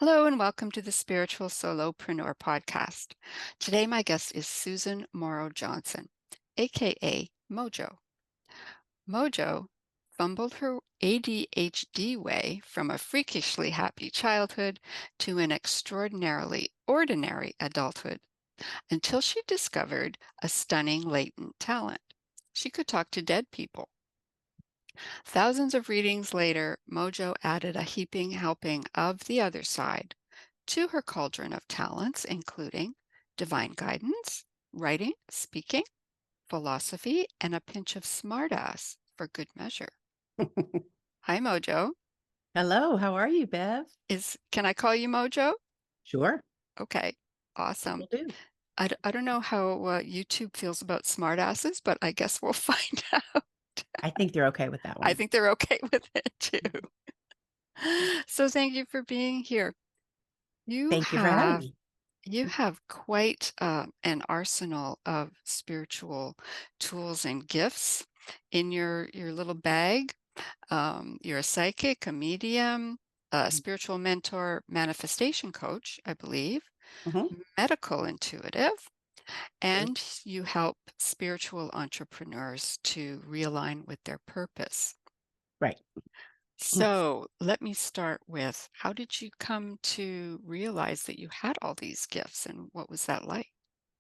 Hello and welcome to the Spiritual Solopreneur podcast. Today, my guest is Susan Morrow-Johnson, aka MoJo. MoJo fumbled her ADHD way from a freakishly happy childhood to an extraordinarily ordinary adulthood until she discovered a stunning latent talent. She could talk to dead people. Thousands of readings later, MoJo added a heaping helping of the other side to her cauldron of talents, including divine guidance, writing, speaking, philosophy, and a pinch of smartass for good measure. Hi, Mojo. Hello, how are you, Bev? Can I call you Mojo? Sure, Okay, awesome. will do. I don't know how YouTube feels about smartasses, but I guess we'll find out. I think they're okay with that I one. think they're okay with it too. So thank you for being here. You Thank you for having have me. You have quite an arsenal of spiritual tools and gifts in your little bag. You're a psychic, a medium, a spiritual mentor, manifestation coach, I believe, Mhm. medical intuitive, True. and you help spiritual entrepreneurs to realign with their purpose. Right. So let me start with, how did you come to realize that you had all these gifts and what was that like?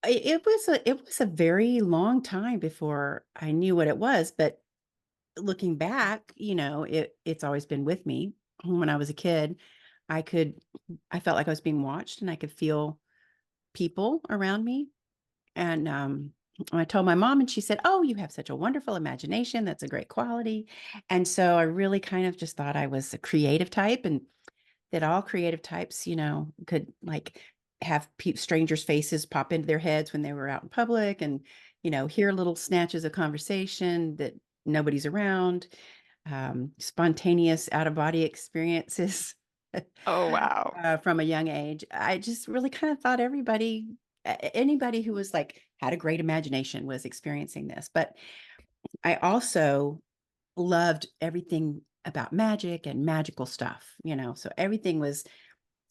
It was a very long time before I knew what it was, but looking back, it's always been with me. When I was a kid, I could I felt like I was being watched and I could feel people around me. And I told my mom, and she said, "Oh, you have such a wonderful imagination. That's a great quality." And so I really kind of just thought I was a creative type, and that all creative types, could like have strangers' faces pop into their heads when they were out in public, and hear little snatches of conversation that nobody's around, spontaneous out of body experiences. Oh, wow. From a young age. I just really kind of thought anybody who was like had a great imagination was experiencing this. But I also loved everything about magic and magical stuff, So everything was,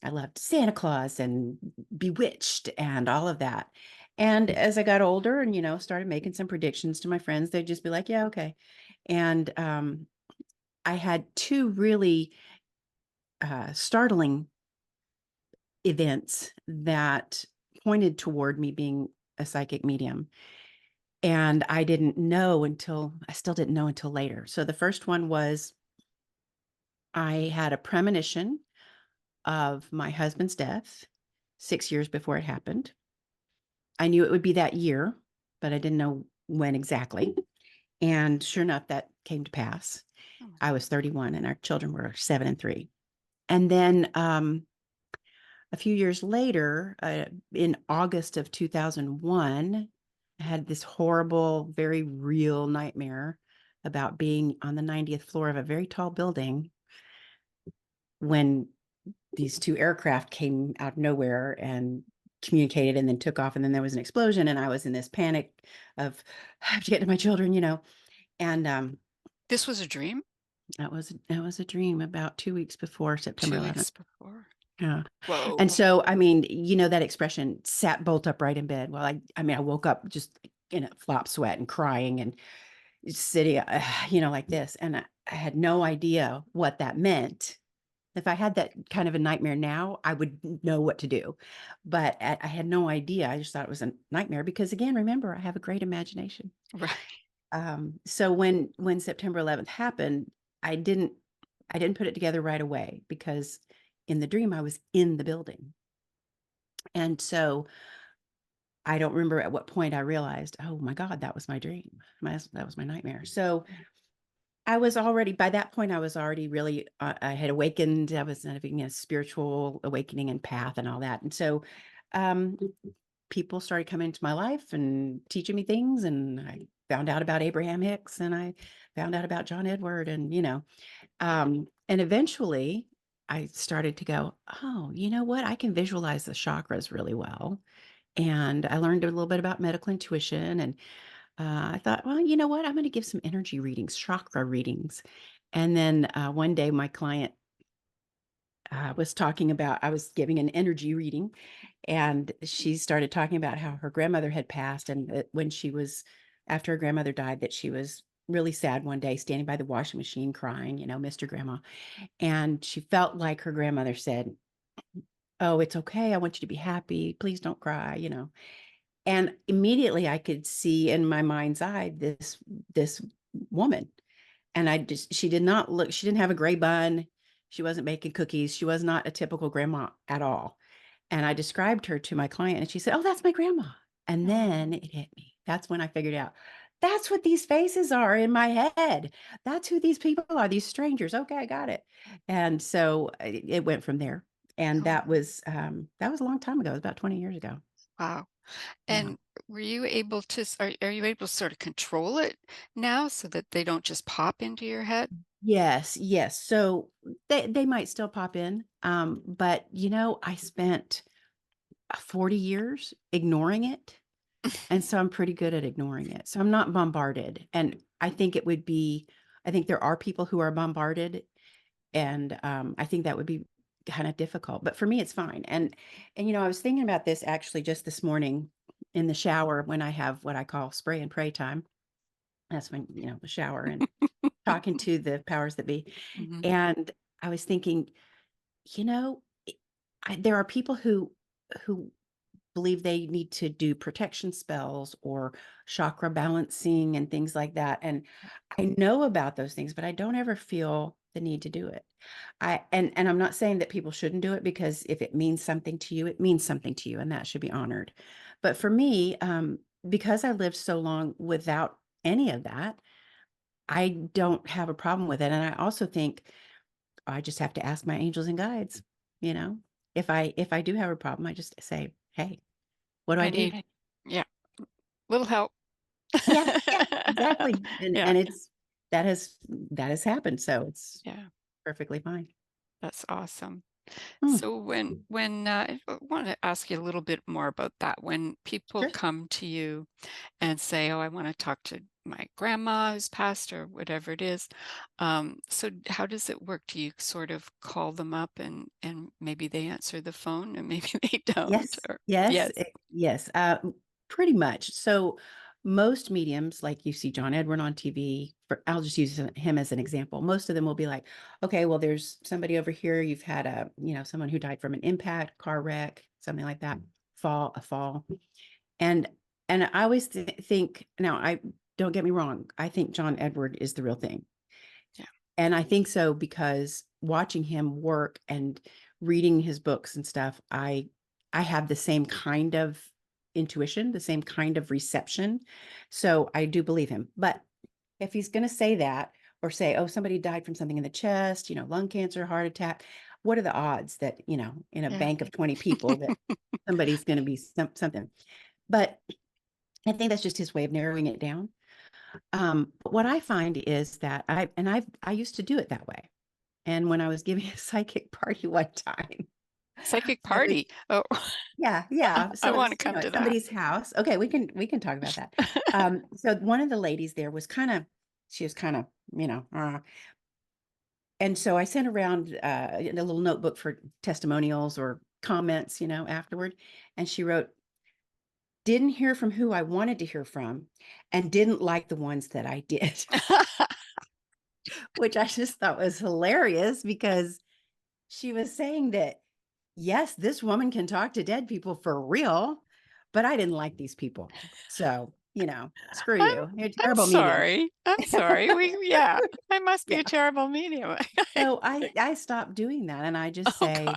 I loved Santa Claus and Bewitched and all of that. And as I got older and, started making some predictions to my friends, they'd just be like, yeah, okay. And I had two really startling events that pointed toward me being a psychic medium. And I still didn't know until later. So the first one was I had a premonition of my husband's death 6 years before it happened. I knew it would be that year, but I didn't know when exactly. And sure enough, that came to pass. Oh my I was 31 and our children were 7 and 3. And then a few years later, in August of 2001, I had this horrible, very real nightmare about being on the 90th floor of a very tall building when these two aircraft came out of nowhere and communicated and then took off. And then there was an explosion. And I was in this panic of, I have to get to my children, And This was a dream? that was a dream about 2 weeks before September 2 11th. weeks before. Yeah. And Whoa. so, I mean, that expression, sat bolt upright in bed. Well, I mean, I woke up just in a flop sweat and crying and sitting, like this. And I had no idea what that meant. If I had that kind of a nightmare now, I would know what to do. But I had no idea. I just thought it was a nightmare because, again, remember, I have a great imagination. Right. So when September 11th happened, I didn't I didn't put it together right away because in the dream I was in the building. And so I don't remember at what point I realized, oh my God, that was my dream. That was my nightmare. So by that point, I was already really, I had awakened. I was having a spiritual awakening and path and all that. And so um, people started coming into my life and teaching me things. And I found out about Abraham Hicks and I found out about John Edward and eventually I started to go, oh, you know what? I can visualize the chakras really well. And I learned a little bit about medical intuition. And I thought, well, you know what? I'm going to give some energy readings, chakra readings. And then one day my client was talking about, I was giving an energy reading, and she started talking about how her grandmother had passed, and that when she was, after her grandmother died, that she was really sad one day, standing by the washing machine crying, missed her grandma. And she felt like her grandmother said, "Oh, it's okay. I want you to be happy. Please don't cry." And immediately I could see in my mind's eye this woman. And she did not look, she didn't have a gray bun. She wasn't baking cookies. She was not a typical grandma at all. And I described her to my client, and she said, "Oh, that's my grandma." And Oh, then it hit me. That's when I figured out that's what these faces are in my head. That's who these people are, these strangers. Okay, I got it. And so it went from there. And oh, that was a long time ago. It was about 20 years ago. wow. Yeah. And were you able to, are you able to sort of control it now so that they don't just pop into your head? Yes, yes. So they might still pop in. But I spent 40 years ignoring it. And so I'm pretty good at ignoring it. So I'm not bombarded. And I think there are people who are bombarded. And I think that would be kind of difficult. But for me, it's fine. And I was thinking about this actually just this morning in the shower when I have what I call spray and pray time. That's when, the shower and talking to the powers that be. Mhm. And I was thinking, you know, there are people who believe they need to do protection spells or chakra balancing and things like that. And I know about those things, but I don't ever feel the need to do it. And I'm not saying that people shouldn't do it, because if it means something to you, it means something to you, and that should be honored. But for me, because I lived so long without any of that, I don't have a problem with it. And I also think I just have to ask my angels and guides, you know. If I do have a problem, I just say, "Hey, what do I I do?" need, yeah, little help. Yeah, yeah, exactly. And Yeah, and that has happened, so it's yeah, perfectly fine. that's awesome. Mm, So I want to ask you a little bit more about that. When people sure. come to you and say, "Oh, I want to talk to my grandma who's passed," or whatever it is. So how does it work? Do you sort of call them up and maybe they answer the phone and maybe they don't? Yes, Or yes, yes. yes, pretty much. So most mediums, like you see John Edward on TV, I'll just use him as an example. Most of them will be like, "Okay, well, there's somebody over here. You've had someone who died from an impact, car wreck, something like that, a fall." And I always think, now, I don't get me wrong, I think John Edward is the real thing. Yeah. And I think so because watching him work and reading his books and stuff, I have the same kind of intuition, the same kind of reception. So I do believe him. But if he's going to say that, or say, "Oh, somebody died from something in the chest, lung cancer, heart attack," what are the odds that, in a Yeah. bank of 20 people, that somebody's going to be something? But I think that's just his way of narrowing it down. But what I find is that I used to do it that way. And when I was giving a psychic party one time, Psychic I was party. Oh, yeah, yeah. I So it want to was, come to at that. somebody's house. Okay, we can talk about that. So one of the ladies there was she was kind of, and so I sent around a little notebook for testimonials or comments, afterward. And she wrote, "Didn't hear from who I wanted to hear from, and didn't like the ones that I did." Which I just thought was hilarious, because she was saying that, yes, this woman can talk to dead people for real, but I didn't like these people. So, screw I'm you. You're a I'm terrible medium. sorry. I'm sorry. Yeah, I must be Yeah. a terrible medium. So I stopped doing that, and I just Oh God. say,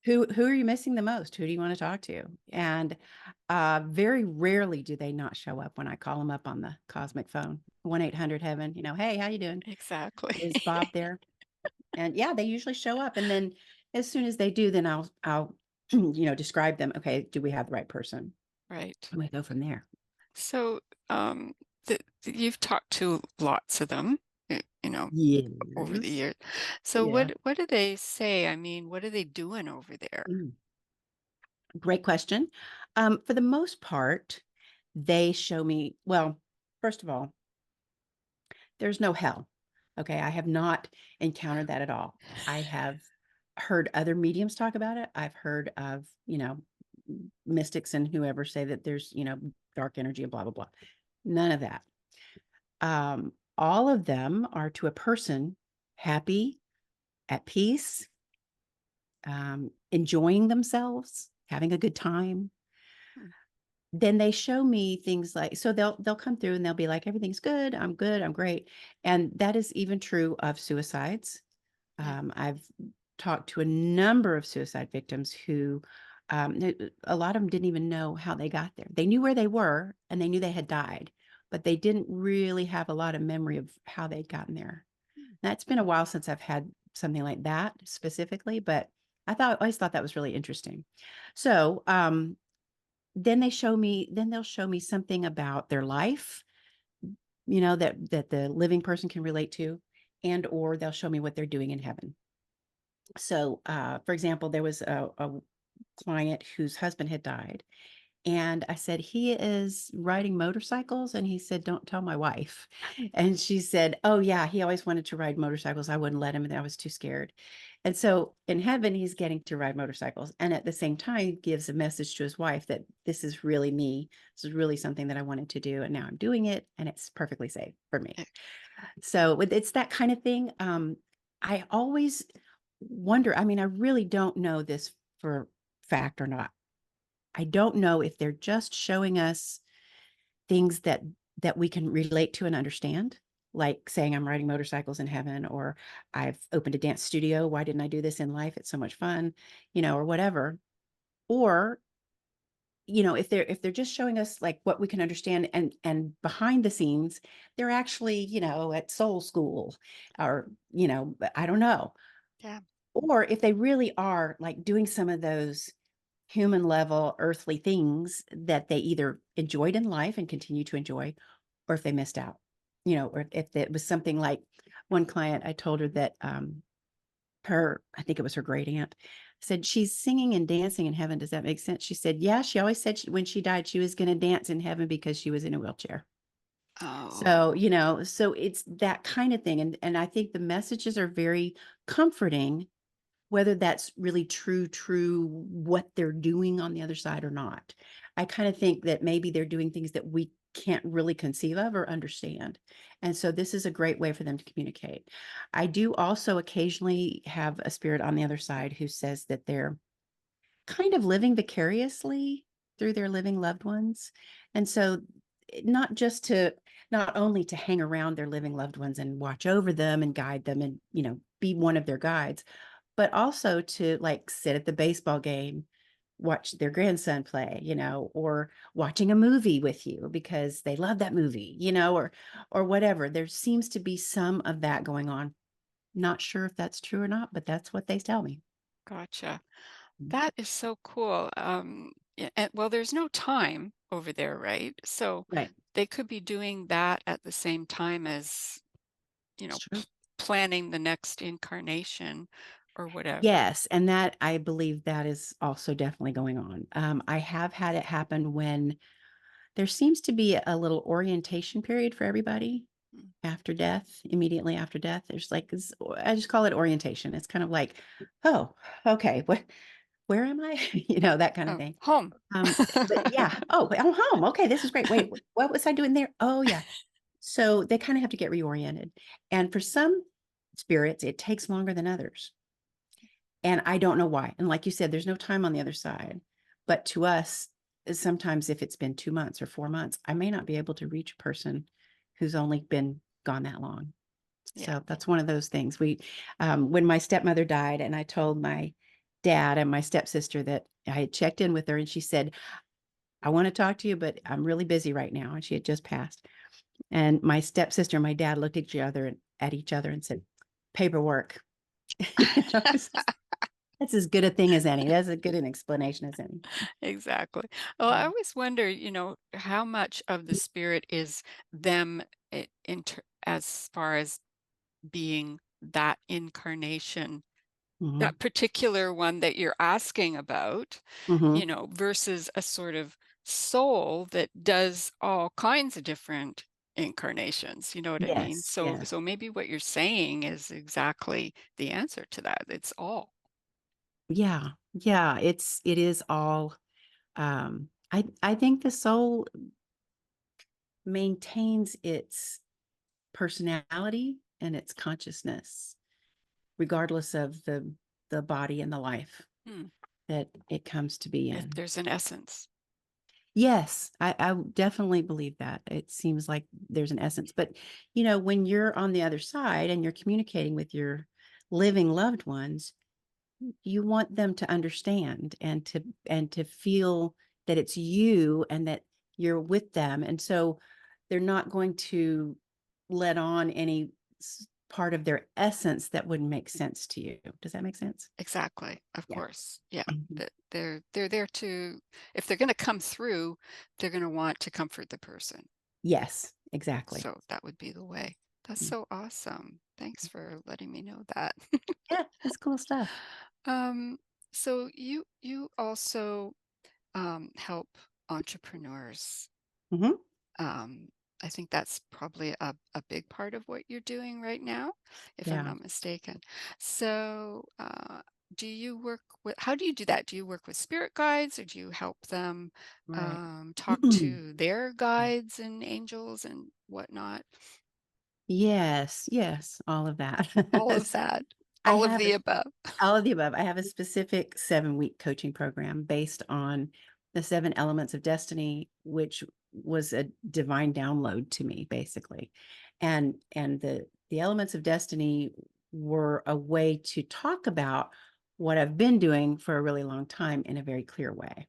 who are you missing the most? Who do you want to talk to? Yeah, And very rarely do they not show up when I call them up on the cosmic phone. 1-800-heaven, "Hey, how you doing? exactly. Is Bob there?" And yeah, they usually show up. And then as soon as they do, then I'll describe them. Okay, do we have the right person? Right. And we go from there. So, you've talked to lots of them, over the Yes. years. So Yeah. what do they say? I mean, what are they doing over there? Mm. Great question. For the most part, they show me, well, first of all, there's no hell. Okay. I have not encountered that at all. I have heard other mediums talk about it. I've heard of, mystics and whoever say that there's, dark energy and blah, blah, blah. None of that. All of them are to a person happy, at peace, enjoying themselves, having a good time. Mm. Then they show me things like, so they'll come through and they'll be like, everything's good, I'm great. And that is even true of suicides. Yeah. I've talked to a number of suicide victims who, a lot of them didn't even know how they got there. They knew where they were and they knew they had died, but they didn't really have a lot of memory of how they'd gotten there. Mm. That's been a while since I've had something like that specifically, but always thought that was really interesting. So, then they'll show me something about their life, that the living person can relate to, and or they'll show me what they're doing in heaven. So, for example, there was a client whose husband had died, and I said, "He is riding motorcycles." And he said, "Don't tell my wife." And she said, "Oh, yeah, he always wanted to ride motorcycles. I wouldn't let him, and I was too scared." And so in heaven, he's getting to ride motorcycles. And at the same time, gives a message to his wife that this is really me. This is really something that I wanted to do. And now I'm doing it, and it's perfectly safe for me. Eh, So it's that kind of thing. I always wonder, I mean, I really don't know this for fact or not. I don't know if they're just showing us things that we can relate to and understand, like saying I'm riding motorcycles in heaven, or I've opened a dance studio. Why didn't I do this in life? It's so much fun, or whatever. Or, if they're just showing us like what we can understand, and behind the scenes, they're actually, at soul school, or, I don't know. Yeah. Or if they really are like doing some of those human level earthly things that they either enjoyed in life and continue to enjoy, or if they missed out, or if it was something like one client, I told her that I think it was her great aunt, said she's singing and dancing in heaven. Does that make sense? She said, yeah, she always said when she died, she was going to dance in heaven because she was in a wheelchair. So, Oh, so it's that kind of thing. And I think the messages are very comforting, whether that's really true what they're doing on the other side or not. I kind of think that maybe they're doing things that we can't really conceive of or understand. And so this is a great way for them to communicate. I do also occasionally have a spirit on the other side who says that they're kind of living vicariously through their living loved ones. And so not only to hang around their living loved ones and watch over them and guide them and, be one of their guides, but also to like sit at the baseball game, watch their grandson play, or watching a movie with you because they love that movie, or whatever. There seems to be some of that going on. Not sure if that's true or not, but that's what they tell me. gotcha. That is so cool. And, well, there's no time over there, right? So Right. they could be doing that at the same time as, It's true. planning the next incarnation or whatever. Yes, and that I believe that is also definitely going on. I have had it happen when there seems to be a little orientation period for everybody Mm. after death, immediately after death. I just call it orientation. It's kind of like, oh, okay, where am I? That kind of Oh, thing. home. But yeah, oh, I'm home. Okay, this is great. Wait, what was I doing there? Oh, yeah. So they kind of have to get reoriented. And for some spirits, it takes longer than others. And I don't know why. And like you said, there's no time on the other side. But to us, sometimes if it's been 2 months or 4 months, I may not be able to reach a person who's only been gone that long. Yeah. So that's one of those things. When my stepmother died, and I told my dad and my stepsister that I had checked in with her, and she said, I want to talk to you, but I'm really busy right now. And she had just passed. And my stepsister and my dad looked at each other and said, paperwork. You know, that's as good a thing as any. That's as good an explanation as any. Exactly. Well, I Mm. always wonder, how much of the spirit is them as far as being that incarnation, Mhm. that particular one that you're asking about, Mhm. versus a sort of soul that does all kinds of different incarnations. You know what I mean? Yes, So yes. maybe what you're saying is exactly the answer to that. It's all. Yeah. Yeah. It is all, I think the soul maintains its personality and its consciousness, regardless of the body and the life Hmm. that it comes to be in. There's an essence. Yes, I definitely believe that. It seems like there's an essence. But, when you're on the other side and you're communicating with your living loved ones, you want them to understand and to feel that it's you and that you're with them. And so they're not going to let on any part of their essence that wouldn't make sense to you. Does that make sense? Exactly. Of Yeah. course. Yeah. Mhm. They're there to, if they're going to come through, they're going to want to comfort the person. Yes, exactly. So that would be the way. That's Mm. so awesome. Thanks for letting me know that. Yeah, that's cool stuff. Um, so you also help entrepreneurs. Hmm. Um, I think that's probably a big part of what you're doing right now, if I'm Yeah, not mistaken. So, do you work with, how do you do that? Do you work with spirit guides, or do you help them right. talk to their guides and angels and whatnot? Yes, yes, all of that. All of that, I all of have the above. all of the above. I have a specific 7-week coaching program based on the 7 elements of destiny, which was a divine download to me, basically. And the elements of destiny were a way to talk about what I've been doing for a really long time in a very clear way.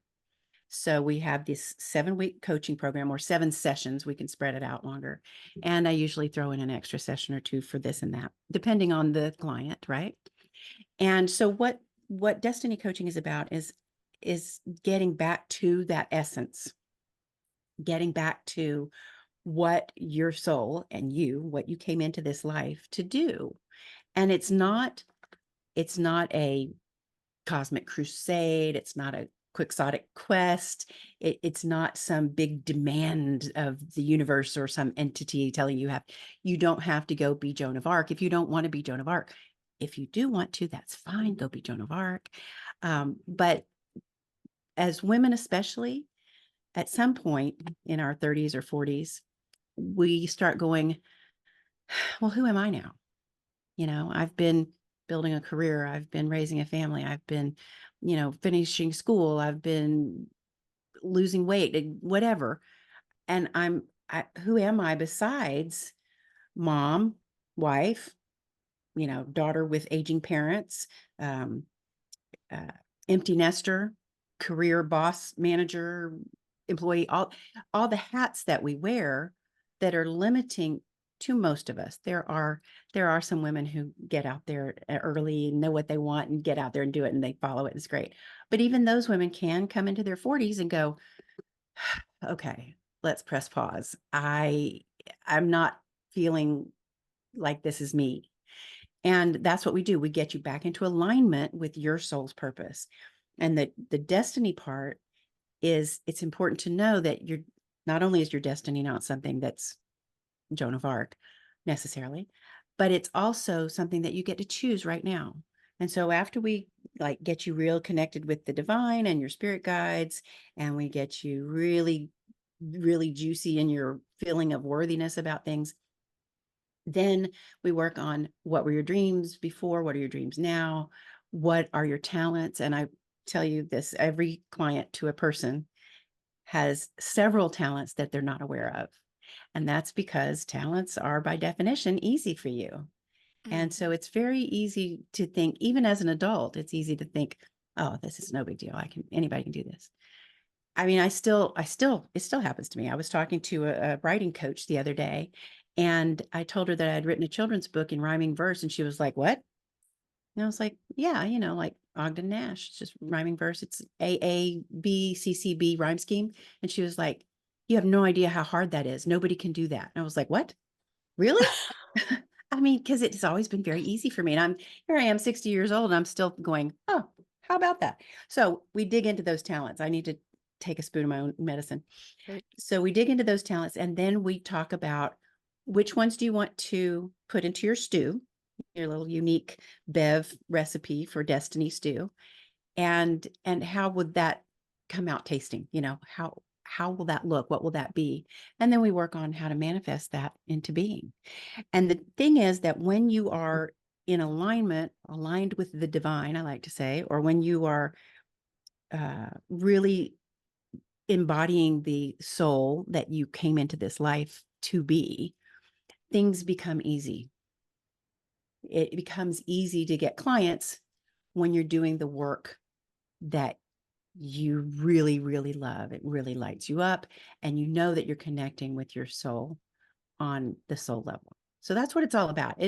So we have this 7-week coaching program, or 7 sessions. We can spread it out longer. And I usually throw in an extra session or 2 for this and that, depending on the client, right? And so what destiny coaching is about is getting back to that essence, getting back to what your soul and what you came into this life to do. And it's not a cosmic crusade. It's not a quixotic quest. It's not some big demand of the universe or some entity telling you don't have to go be Joan of Arc if you don't want to be Joan of Arc. If you do want to, that's fine. Go be Joan of Arc. But as women, especially at some point in our 30s or 40s, we start going, well, who am I now? I've been building a career. I've been raising a family. I've been, finishing school. I've been losing weight, whatever. And who am I besides mom, wife, daughter with aging parents, um, uh, empty nester, career boss, manager, employee, all the hats that we wear that are limiting to most of us. There are some women who get out there early and know what they want and get out there and do it and they follow it. It's great. But even those women can come into their 40s and go, okay, let's press pause. I'm not feeling like this is me. And that's what we do. We get you back into alignment with your soul's purpose. And the destiny part is, it's important to know that you're not only is your destiny not something that's Joan of Arc necessarily, but it's also something that you get to choose right now. And so after we get you real connected with the divine and your spirit guides, and we get you really, really juicy in your feeling of worthiness about things, then we work on what were your dreams before, what are your dreams now, what are your talents. And I tell you this, every client to a person has several talents that they're not aware of. And that's because talents are by definition easy for you. And Mm, so it's very easy to think, even as an adult, it's easy to think, oh, this is no big deal. Anybody can do this. I mean, it still happens to me. I was talking to a writing coach the other day, and I told her that I had written a children's book in rhyming verse, and she was like, "What?" And I was like, "Yeah, like Ogden Nash, it's just rhyming verse. It's AABCCB rhyme scheme." And she was like, "You have no idea how hard that is. Nobody can do that." And I was like, "What? Really?" I mean, because it's always been very easy for me. And here I am 60 years old and I'm still going, oh, how about that? So we dig into those talents. I need to take a spoon of my own medicine. right. So we dig into those talents and then we talk about which ones do you want to put into your stew, your little unique Bev recipe for Destiny stew. and how would that come out tasting? How will that look? What will that be? And then we work on how to manifest that into being. And the thing is that when you are in alignment, aligned with the divine, I like to say, or when you are really embodying the soul that you came into this life to be, things become easy. It becomes easy to get clients when you're doing the work that you really, really love. It really lights you up, and you know that you're connecting with your soul on the soul level. So that's what it's all about.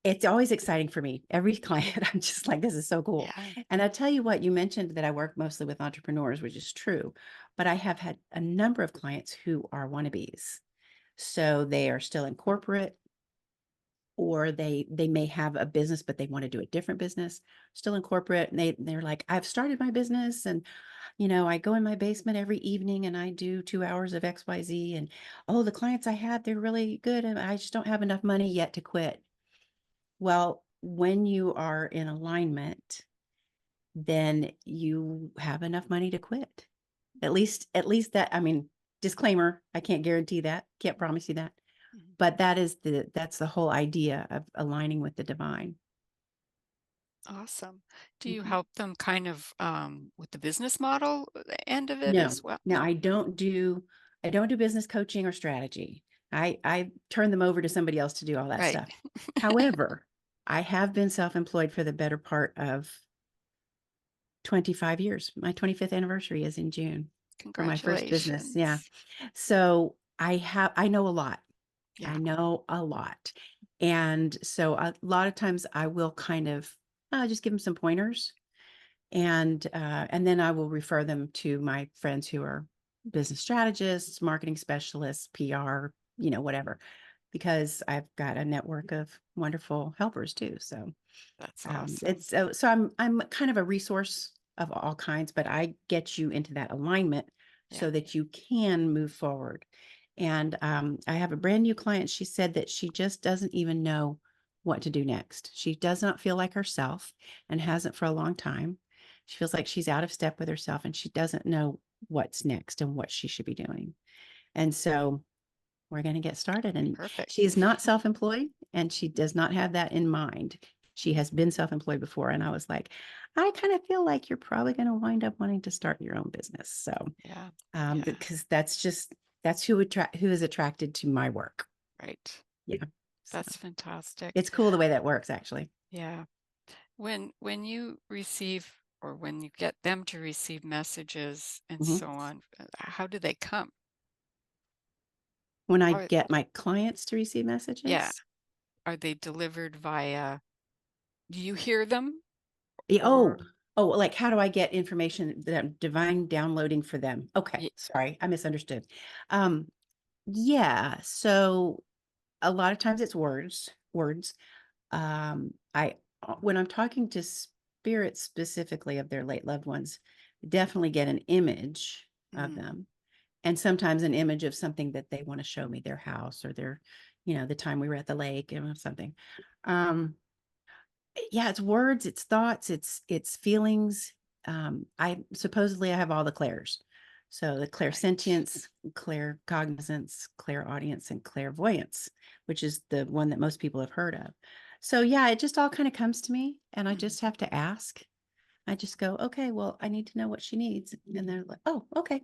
It's always exciting for me. Every client, I'm just like, this is so cool. Yeah. And I tell you what, you mentioned that I work mostly with entrepreneurs, which is true, but I have had a number of clients who are wannabes. So they are still in corporate, or they may have a business, but they want to do a different business, still in corporate. And they're like, I've started my business, and I go in my basement every evening and I do 2 hours of XYZ. And oh, the clients I had, they're really good, and I just don't have enough money yet to quit. Well, when you are in alignment, then you have enough money to quit. At least that, I mean, disclaimer, I can't guarantee that, can't promise you that. Mhm. But that's the whole idea of aligning with the divine. Awesome. Do you Mhm. help them kind of with the business model end of it No, as well? no, No. I don't do business coaching or strategy. I turn them over to somebody else to do all that Right. stuff. However, I have been self-employed for the better part of 25 years. My 25th anniversary is in June for my first business. Yeah. Congratulations. So I know a lot. I Yeah. know a lot. And so a lot of times I will kind of just give them some pointers, and then I will refer them to my friends who are business strategists, marketing specialists, PR, whatever, because I've got a network of wonderful helpers too. So That's awesome. it's so I'm kind of a resource of all kinds, but I get you into that alignment Yeah. so that you can move forward. And I have a brand new client. She said that she just doesn't even know what to do next. She does not feel like herself, and hasn't for a long time. She feels like she's out of step with herself, and she doesn't know what's next and what she should be doing. And so we're going to get started. And Perfect. she is not self-employed, and she does not have that in mind. She has been self-employed before. And I was like, I kind of feel like you're probably going to wind up wanting to start your own business. So, Yeah. Yeah. because that's who is attracted to my work. Right. Yeah. So That's fantastic. it's cool the way that works, actually. Yeah. When you receive or when you get them to receive messages and Mhm. so on, how do they come? When I How, get my clients to receive yeah. messages. Are they delivered via, do you hear them Yeah, or like, how do I get information that I'm divine downloading for them? Okay, y- sorry, I misunderstood. Um, yeah, so a lot of times it's words. I when I'm talking to spirits specifically of their late loved ones, definitely get an image of mm, them, and sometimes an image of something that they want to show me, their house or the time we were at the lake and something. Um, yeah, it's words, it's thoughts, it's feelings. I have all the clairs. So the right. clairsentience, claircognizance, clairaudience, and clairvoyance, which is the one that most people have heard of. So yeah, it just all kind of comes to me, and I Mhm. just have to ask. I just go, okay, well, I need to know what she needs. And they're like, oh, okay.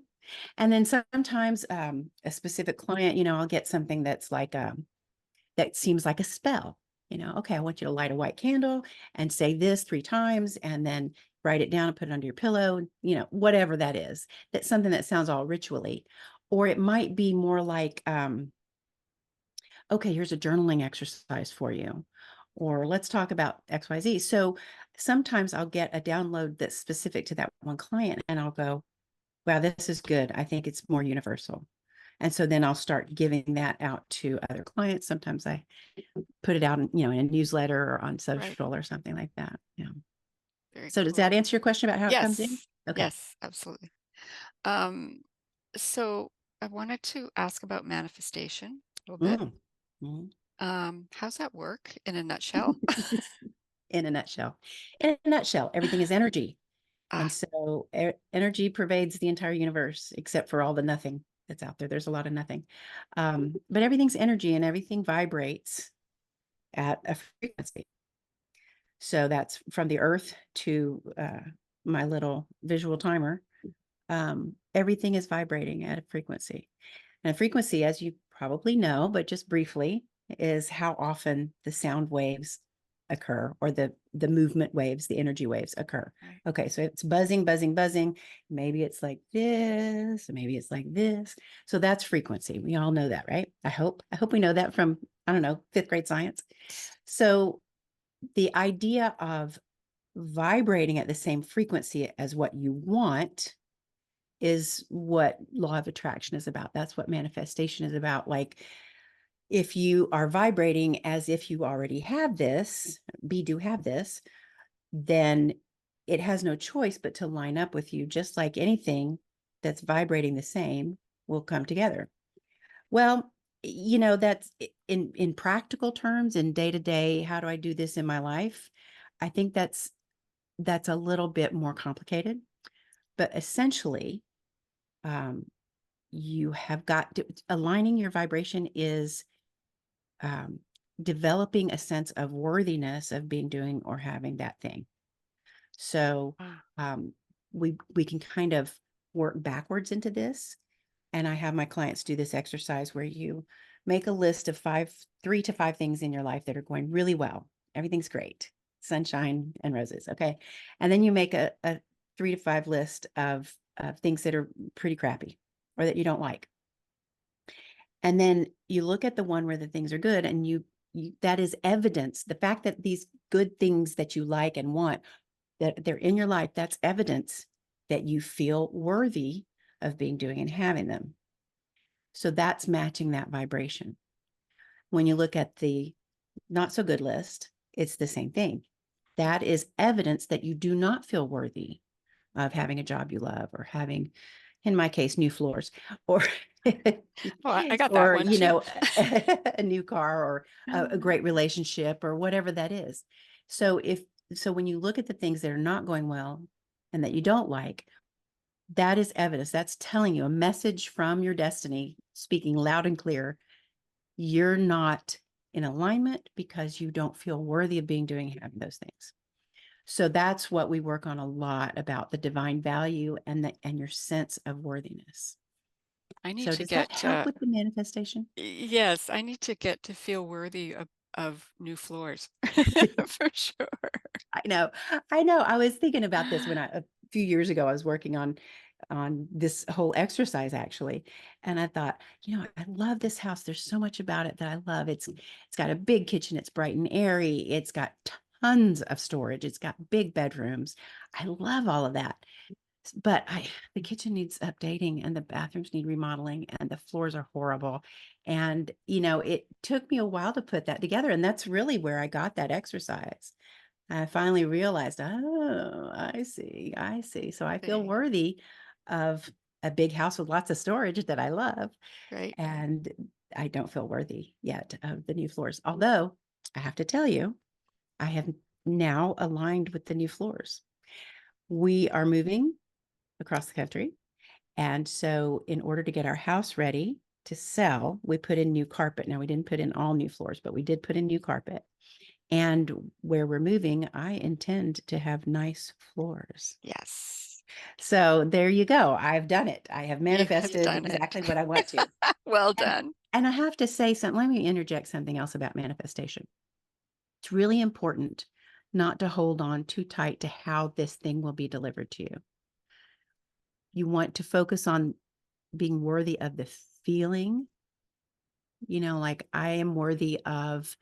And then sometimes a specific client, I'll get something that's like that seems like a spell. Okay, I want you to light a white candle and say this 3 times, and then write it down and put it under your pillow, whatever that is. That's something that sounds all ritually. Or it might be more like, okay, here's a journaling exercise for you. Or let's talk about XYZ. So sometimes I'll get a download that's specific to that one client, and I'll go, wow, this is good. I think it's more universal. And so then I'll start giving that out to other clients. Sometimes I put it out in a newsletter or on Right. social or something like that. Yeah. Very So does cool. that answer your question about how it comes in? Yes. Okay. Yes, absolutely. Um, so I wanted to ask about manifestation a little bit. Mm. Mhm. How's that work in a nutshell? In a nutshell. In a nutshell, everything is energy. And Ah, so energy pervades the entire universe, except for all the nothing that's out there. There's a lot of nothing. But everything's energy and everything vibrates at a frequency. So that's from the earth to my little visual timer. Everything is vibrating at a frequency. And a frequency, as you probably know, but just briefly, is how often the sound waves occur, or the movement waves, the energy waves occur. right. Okay, so it's buzzing, buzzing, buzzing. Maybe it's like this, maybe it's like this. So that's frequency. We all know that, right? I hope we know that from, I don't know, 5th grade science. So the idea of vibrating at the same frequency as what you want is what law of attraction is about. That's what manifestation is about. Like, if you are vibrating as if you already have this, do have this, then it has no choice but to line up with you. Just like anything that's vibrating the same will come together. Well, that's in practical terms, in day to day, how do I do this in my life? I think that's a little bit more complicated, but essentially, um, you have got to, aligning your vibration is um, developing a sense of worthiness of being, doing, or having that thing. So Ah, um, we can kind of work backwards into this. And I have my clients do this exercise where you make a list of 3 to 5 things in your life that are going really well. Everything's great, sunshine and roses. Okay. And then you make a 3 to 5 list of things that are pretty crappy or that you don't like. And then you look at the one where the things are good, and you that is evidence. The fact that these good things that you like and want, that they're in your life, that's evidence that you feel worthy of being, doing, and having them. So that's matching that vibration. When you look at the not so good list, it's the same thing. That is evidence that you do not feel worthy of having a job you love, or having, in my case, new floors, or well, I got that or one too. a new car, or a great relationship, or whatever that is. So when you look at the things that are not going well and that you don't like, that is evidence. That's telling you a message from your destiny, speaking loud and clear. You're not in alignment because you don't feel worthy of being, doing, having those things. So that's what we work on a lot, about the divine value and your sense of worthiness. I need So to does that get, help with the manifestation? yes, I need to get to feel worthy of new floors for sure. I know. I know. I was thinking about this when a few years ago, I was working on this whole exercise, actually. And I thought, I love this house. There's so much about it that I love. It's got a big kitchen. It's bright and airy. It's got tons of storage. It's got big bedrooms. I love all of that. But the kitchen needs updating, and the bathrooms need remodeling, and the floors are horrible. And, it took me a while to put that together. And that's really where I got that exercise. I finally realized, oh, I see, I see. So I feel See, worthy of a big house with lots of storage that I love. right? And I don't feel worthy yet of the new floors. Although I have to tell you, I have now aligned with the new floors. We are moving across the country. And so in order to get our house ready to sell, we put in new carpet. Now, we didn't put in all new floors, but we did put in new carpet. And where we're moving, I intend to have nice floors. Yes, So there you go. I've done it. I have you have manifested done it. exactly what I want to. Well And done. and I have to say something. Let me interject something else about manifestation. It's really important not to hold on too tight to how this thing will be delivered to you. You want to focus on being worthy of the feeling, like, I am worthy of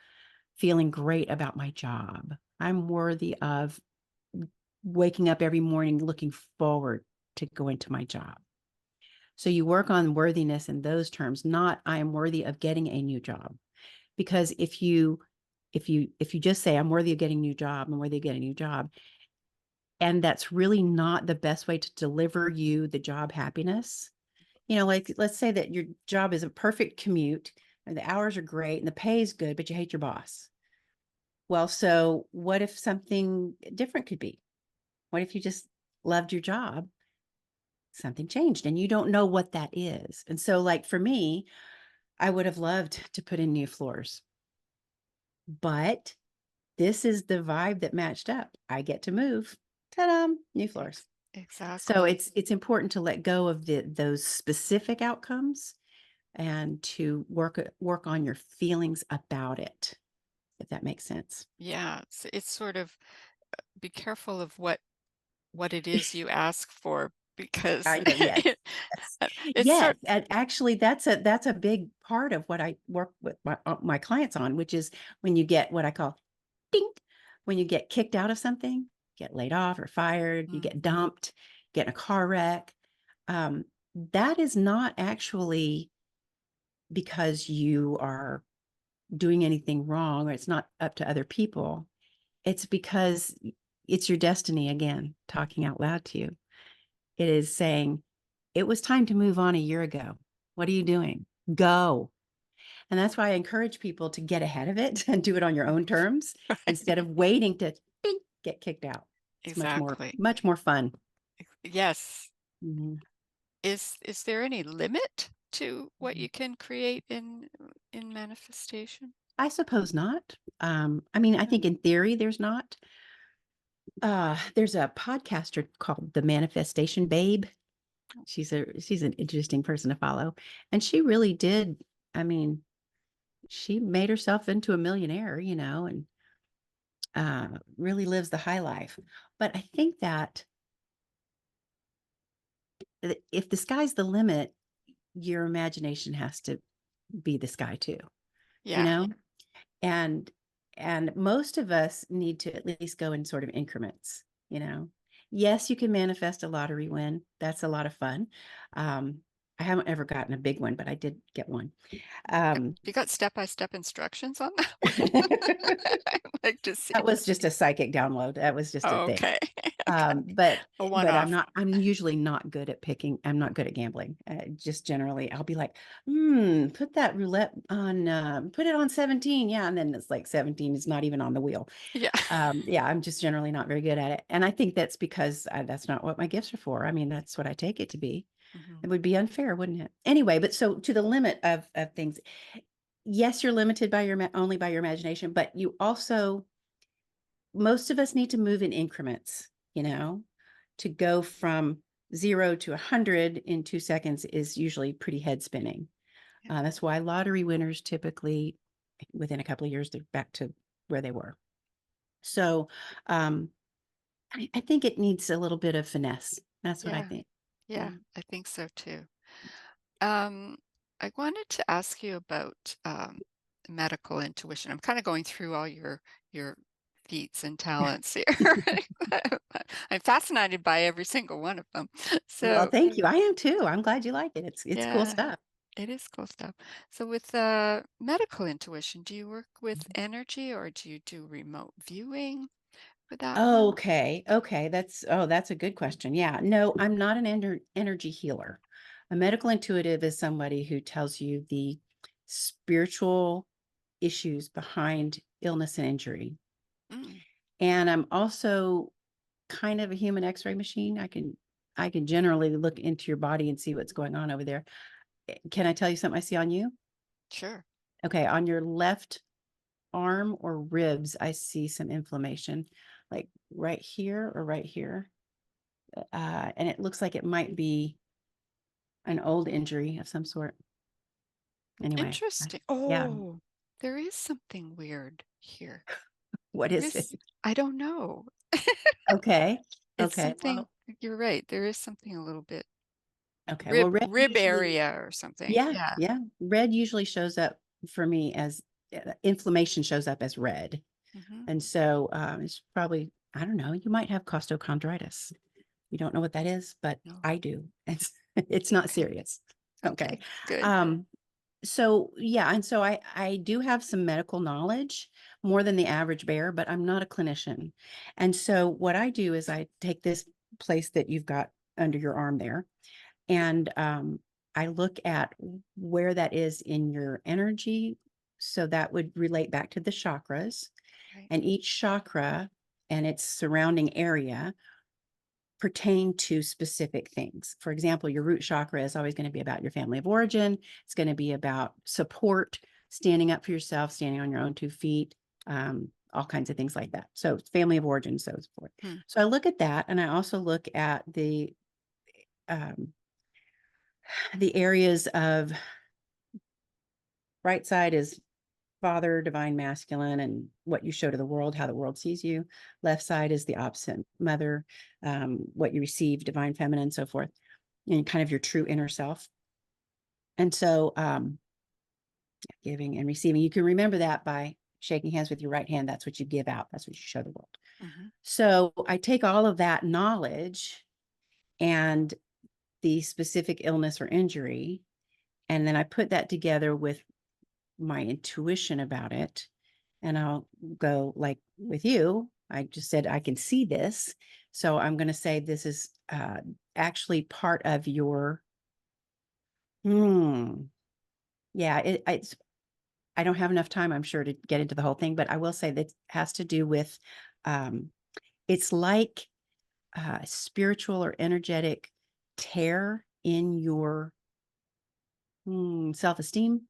feeling great about my job. I'm worthy of waking up every morning looking forward to going to my job. So you work on worthiness in those terms, not I am worthy of getting a new job. Because if you just say I'm worthy of getting a new job, I'm worthy of getting a new job, and that's really not the best way to deliver you the job happiness. Like, let's say that your job is a perfect commute and the hours are great and the pay is good, but you hate your boss. Well, so what if something different could be? What if you just loved your job? Something changed and you don't know what that is. And so, like for me, I would have loved to put in new floors, but this is the vibe that matched up. I get to move. Ta-da, new floors. So Exactly. it's important to let go of those specific outcomes and to work on your feelings about it, if that makes sense. Yeah, it's sort of be careful of what it is you ask for because Kind of, yes. Yes. it's Yes, sort and actually that's a big part of what I work with my clients on, which is when you get what I call ding, when you get kicked out of something, get laid off or fired, you get Mhm. dumped, get in a car wreck. That is not actually because you are doing anything wrong or it's not up to other people. It's because it's your destiny again, talking out loud to you. It is saying, it was time to move on a year ago. What are you doing? Go. And that's why I encourage people to get ahead of it and do it on your own terms instead right. of waiting to bing, get kicked out. It's Exactly. much more fun. Yes. Mhm. Is there any limit to what Mhm. you can create in manifestation? I suppose not. I mean, I Yeah. think in theory there's not. There's a podcaster called the Manifestation Babe. She's an interesting person to follow. And she really did, I mean, she made herself into a millionaire, and really lives the high life. But I think that if the sky's the limit, your imagination has to be the sky too, you Yeah. know? And and most of us need to at least go in sort of increments, you know. Yes, you can manifest a lottery win. That's a lot of fun. Um, I haven't ever gotten a big one, but I did get one. Um, You got step-by-step instructions on that one? that I'd like to see. was just a psychic download. That was just a Oh, thing. okay. Okay. Um, but A but one-off. I'm usually not good at picking. I'm not good at gambling. Just generally, I'll be like, put that roulette on, put it on 17. Yeah. And then it's like 17 is not even on the wheel. Yeah. Yeah, I'm just generally not very good at it. And I think that's because that's not what my gifts are for. I mean, that's what I take it to be. It Mhm. would be unfair, wouldn't it? Anyway, but so to the limit of things, yes, you're limited by only by your imagination, but you also, most of us need to move in increments, to go from 0 to 100 in 2 seconds is usually pretty head spinning. Yeah. That's why lottery winners typically, within a couple of years, they're back to where they were. So um, I think it needs a little bit of finesse. That's what I Yeah. think. Yeah, Yeah. I think so too. Um, I wanted to ask you about medical intuition. I'm kind of going through all your feats and talents here. I'm fascinated by every single one of them. Well, So, thank you. I am too. I'm glad you like it. It's cool yeah, stuff. it is cool stuff. So, with medical intuition, do you work with energy or do you do remote viewing with that one? Okay. Okay. That's a good question. Yeah. No, I'm not an energy healer. A medical intuitive is somebody who tells you the spiritual issues behind illness and injury. Mm, And I'm also kind of a human x-ray machine. I can generally look into your body and see what's going on over there. Can I tell you something I see on you? sure. Okay, on your left arm or ribs, I see some inflammation, like right here or right here. And it looks like it might be an old injury of some sort. Anyway, Interesting. yeah. Oh, there is something weird here. What There is it? is, I don't know. Okay. It's Okay. something, Well, you're right. There is something a little bit okay. Well, rib area or something. yeah, Yeah. yeah. Red usually shows up for me as inflammation shows up as red. Hmm. And so it's probably, I don't know, you might have costochondritis. You don't know what that is, but No. I do. It's not Okay. serious. Okay. Okay. Good. Um, so yeah, and so I do have some medical knowledge, more than the average bear, but I'm not a clinician. And so what I do is I take this place that you've got under your arm there, and I look at where that is in your energy So that would relate back to the chakras, Right. and each chakra and its surrounding area pertain to specific things. For example, your root chakra is always going to be about your family of origin. It's going to be about support, standing up for yourself, standing on your own 2 feet, all kinds of things like that. So it's family of origin, so forth. Hmm. So I look at that, and I also look at um, the areas of right side is father, divine masculine, and what you show to the world, how the world sees you. Left side is the opposite, mother, what you receive, divine feminine, so forth, and kind of your true inner self. And so giving and receiving, you can remember that by shaking hands with your right hand. That's what you give out. That's what you show the world. Mm-hmm. So I take all of that knowledge and the specific illness or injury, and then I put that together with my intuition about it. And I'll go like with you. I just said, I can see this. So I'm going to say this is actually part of your, yeah, it's, I don't have enough time, I'm sure, to get into the whole thing, but I will say that it has to do with, um, it's like spiritual or energetic tear in your self-esteem,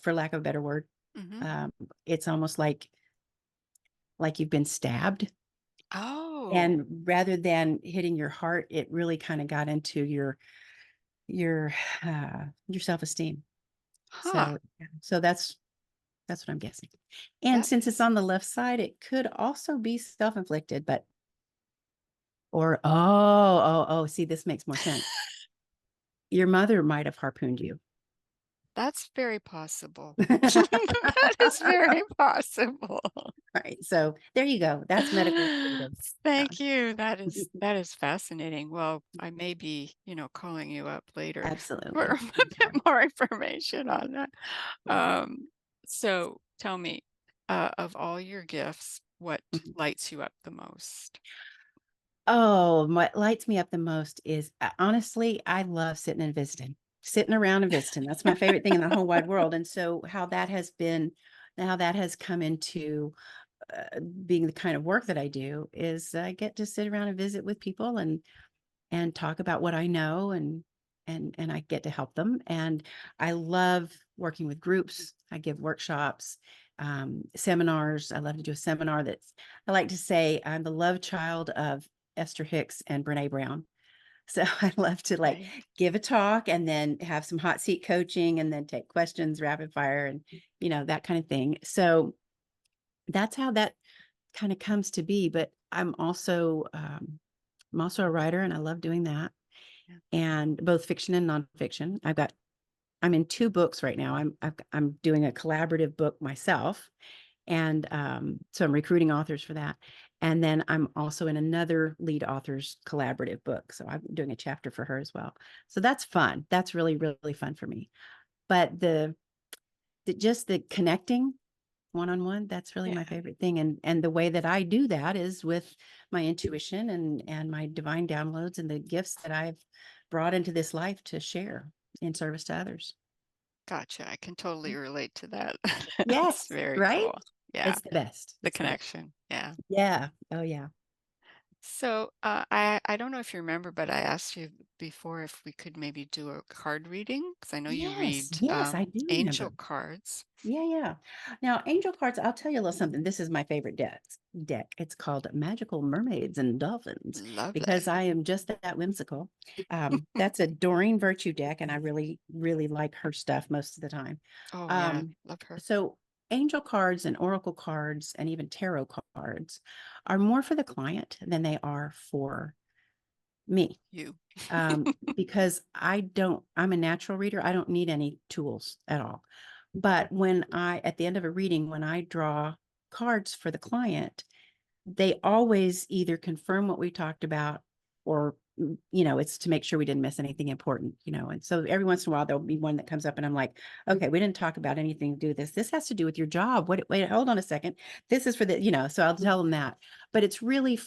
for lack of a better word. Mm-hmm. It's almost like you've been stabbed, Oh, and rather than hitting your heart, it really kind of got into your your self-esteem. huh. So yeah, so that's what I'm guessing. And That since it's on the left side, it could also be self-inflicted, but or see, this makes more sense. Your mother might have harpooned you. that's very possible. That is very possible. Right. So there you go. That's medical freedom. Thank you. That is fascinating. Well, I may be, calling you up later for Absolutely. a bit more information on that. Um, so tell me, of all your gifts, what Mhm. lights you up the most? Oh, what lights me up the most is honestly, I love sitting around and visiting. That's my favorite thing in the whole wide world. And so, how that has come into being the kind of work that I do is I get to sit around and visit with people and talk about what I know, and I get to help them. And I love working with groups. I give workshops, seminars. I love to do a seminar that's, I like to say I'm the love child of Esther Hicks and Brene Brown. So I love to like Right. give a talk and then have some hot seat coaching and then take questions rapid fire and that kind of thing. So that's how that kind of comes to be. But I'm also a writer, and I love doing that, Yeah. and both fiction and nonfiction. I'm in 2 books right now. I'm doing a collaborative book myself, and so I'm recruiting authors for that. And then I'm also in another lead author's collaborative book, so I'm doing a chapter for her as well. So that's fun. That's really really fun for me. But the connecting one-on-one, that's really my Yeah. favorite thing. And the way that I do that is with my intuition and my divine downloads and the gifts that I've brought into this life to share in service to others. Gotcha. I can totally relate to that. That's Yes, very right? cool. Yeah. It's the best. The It's the best. connection. Yeah. Yeah. Oh yeah. So I don't know if you remember, but I asked you before if we could maybe do a card reading because I know you Yes, read yes, I do angel remember. cards. Yeah, yeah. Now, angel cards, I'll tell you a little something. This is my favorite deck. It's called Magical Mermaids and Dolphins Love because that. I am just that whimsical. That's a Doreen Virtue deck, and I really, really like her stuff most of the time. Oh yeah, Um, love her. so angel cards and oracle cards and even tarot cards are more for the client than they are for me. You. Because I'm a natural reader. I don't need any tools at all. But at the end of a reading, when I draw cards for the client, they always either confirm what we talked about or, it's to make sure we didn't miss anything important, And so every once in a while, there'll be one that comes up and I'm like, okay, we didn't talk about anything to do with this. This has to do with your job. Wait, hold on a second. This is for so I'll tell them that. But it's really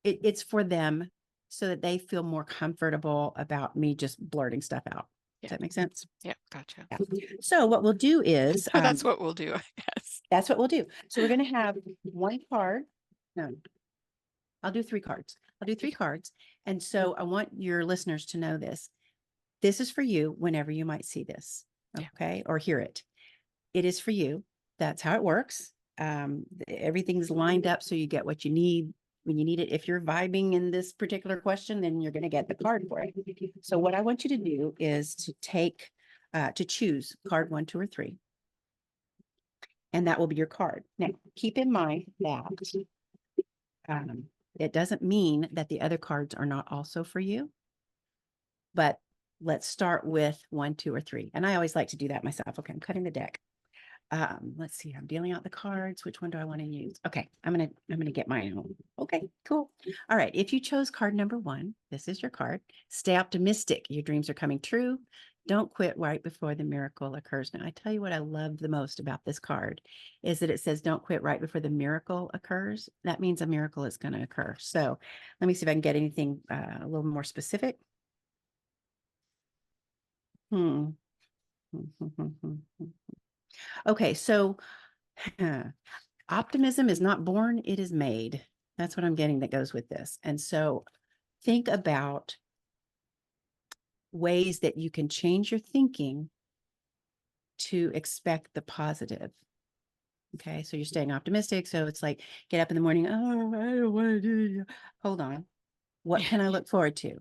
it's for them so that they feel more comfortable about me just blurting stuff out. Does that make sense? Yeah, gotcha. Yeah. So what we'll do is, That's what we'll do, I guess. that's what we'll do. So we're going to have one card. No, I'll do 3 cards. I'll do 3 cards. And so I want your listeners to know this. This is for you whenever you might see this, Yeah. okay, or hear it. It is for you. That's how it works. Everything's lined up so you get what you need when you need it. If you're vibing in this particular question, then you're going to get the card for it. So what I want you to do is to choose card 1, 2, or 3. And that will be your card. Now, keep in mind that it doesn't mean that the other cards are not also for you, but let's start with 1, 2, or 3. And I always like to do that myself. Okay, I'm cutting the deck. Let's see, I'm dealing out the cards. Which one do I want to use? Okay, I'm gonna get mine home. Okay, cool. All right, if you chose card number 1, this is your card. Stay optimistic. Your dreams are coming true. Don't quit right before the miracle occurs. Now, I tell you what I love the most about this card is that it says don't quit right before the miracle occurs. That means a miracle is going to occur. So let me see if I can get anything a little more specific. Okay, so optimism is not born, it is made. That's what I'm getting that goes with this. And so think about ways that you can change your thinking to expect the positive. Okay, so you're staying optimistic. So it's like, get up in the morning, oh, I don't want to do it. Hold on. What can I look forward to?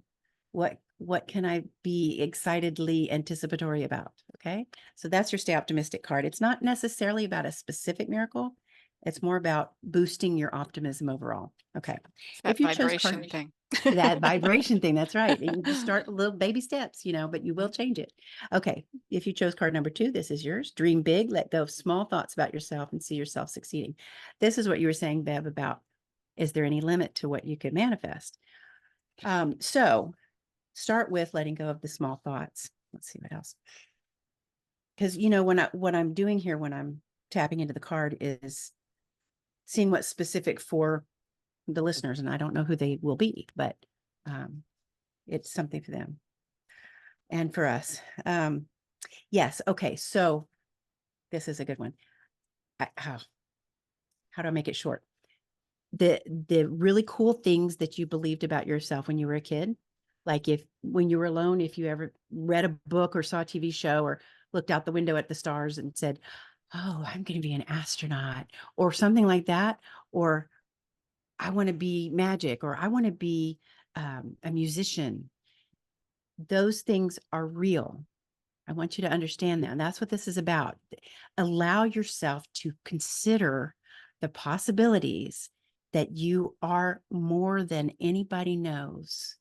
What can I be excitedly anticipatory about? Okay, so that's your stay optimistic card. It's not necessarily about a specific miracle. It's more about boosting your optimism overall. Okay, It's that if you chose vibration card, thing. that vibration thing, that's right. And you just start little baby steps, but you will change it. Okay, if you chose card number 2, this is yours. Dream big, let go of small thoughts about yourself and see yourself succeeding. This is what you were saying, Bev, about is there any limit to what you could manifest? So start with letting go of the small thoughts. Let's see what else. Because what I'm doing here when I'm tapping into the card is seeing what's specific for the listeners, and I don't know who they will be, but it's something for them and for us. Yes. Okay. So this is a good one. How do I make it short? The really cool things that you believed about yourself when you were a kid, like when you were alone, if you ever read a book or saw a TV show or looked out the window at the stars and said, oh, I'm going to be an astronaut or something like that, or I want to be magic, or I want to be a musician. Those things are real. I want you to understand that. And that's what this is about. Allow yourself to consider the possibilities that you are more than anybody knows.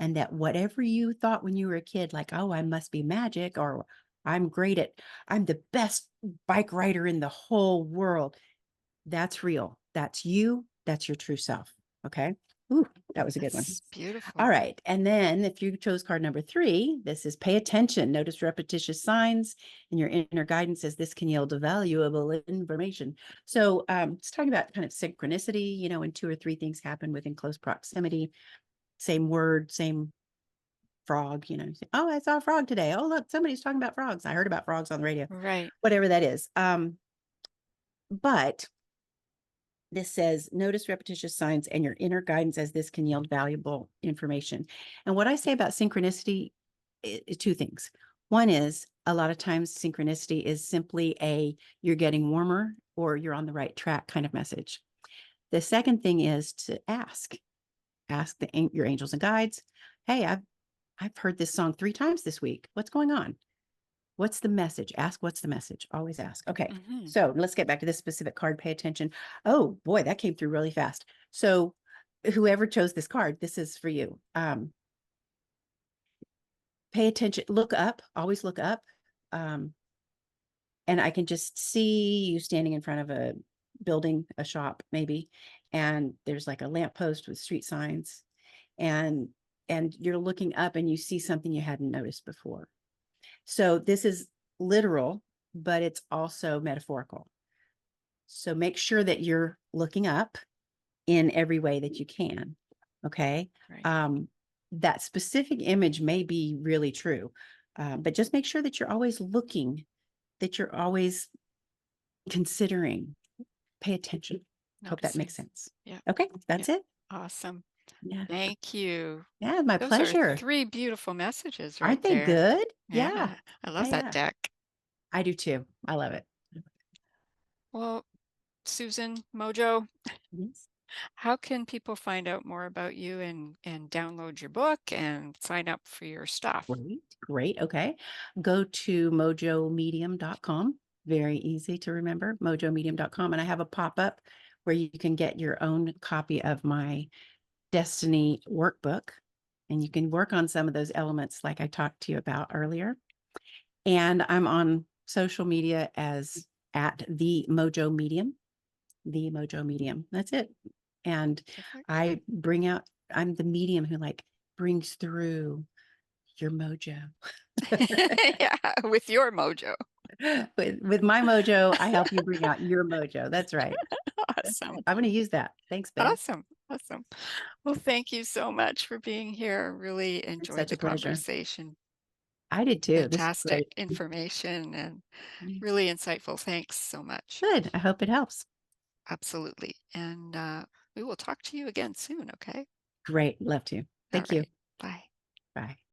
And that whatever you thought when you were a kid, like, oh, I must be magic, or I'm the best bike rider in the whole world. That's real. That's you. That's your true self. Okay. Ooh, that was a good one. Beautiful. All right. And then if you chose card number 3, this is pay attention. Notice repetitious signs, and your inner guidance says this can yield valuable information. So it's talking about kind of synchronicity, when 2 or 3 things happen within close proximity, same word, same frog, say, oh, I saw a frog today. Oh, look, somebody's talking about frogs. I heard about frogs on the radio. Right. Whatever that is. But this says, notice repetitious signs and your inner guidance as this can yield valuable information. And what I say about synchronicity is 2 things. One is a lot of times synchronicity is simply you're getting warmer or you're on the right track kind of message. The second thing is to ask your angels and guides. Hey, I've heard this song 3 times this week. What's going on? What's the message? Ask what's the message. Always ask. Okay. So let's get back to this specific card. Pay attention. Oh boy, that came through really fast. So whoever chose this card, this is for you. Pay attention. Look up. Always look up. And I can just see you standing in front of a building, a shop maybe, and there's like a lamppost with street signs, and you're looking up and you see something you hadn't noticed before. So this is literal, but it's also metaphorical. So make sure that you're looking up in every way that you can. Okay. Right. That specific image may be really true. But just make sure that you're always looking, that you're always considering, pay attention. Hope that makes Noticing. sense. Yeah. Okay, Yeah. that's it. Awesome. Yeah. Thank you. Yeah, my Those are pleasure. 3 beautiful messages right Aren't they there. good? Yeah. Yeah. I Yeah, love that yeah. deck. I do too. I love it. Well, Susan, MoJo, Yes. how can people find out more about you and download your book and sign up for your stuff? Great. Great. Okay. Go to mojomedium.com. Very easy to remember, mojomedium.com. And I have a pop-up where you can get your own copy of my Destiny workbook. And you can work on some of those elements like I talked to you about earlier. And I'm on social media as at the MoJo Medium, the MoJo Medium. That's it. And Perfect. I'm the medium who like brings through your mojo. Yeah, with your mojo. With my mojo, I help you bring out your mojo. That's right. That's Awesome. right. I'm going to use that. Thanks, babe. Awesome. Awesome. Well, thank you so much for being here. Really It's enjoyed such the a pleasure. conversation. I did too. This is Fantastic great. information and Yeah. really insightful. Thanks so much. Good. I hope it helps. Absolutely. And we will talk to you again soon, okay? Great. Love to. All Thank you. right. Bye. Bye.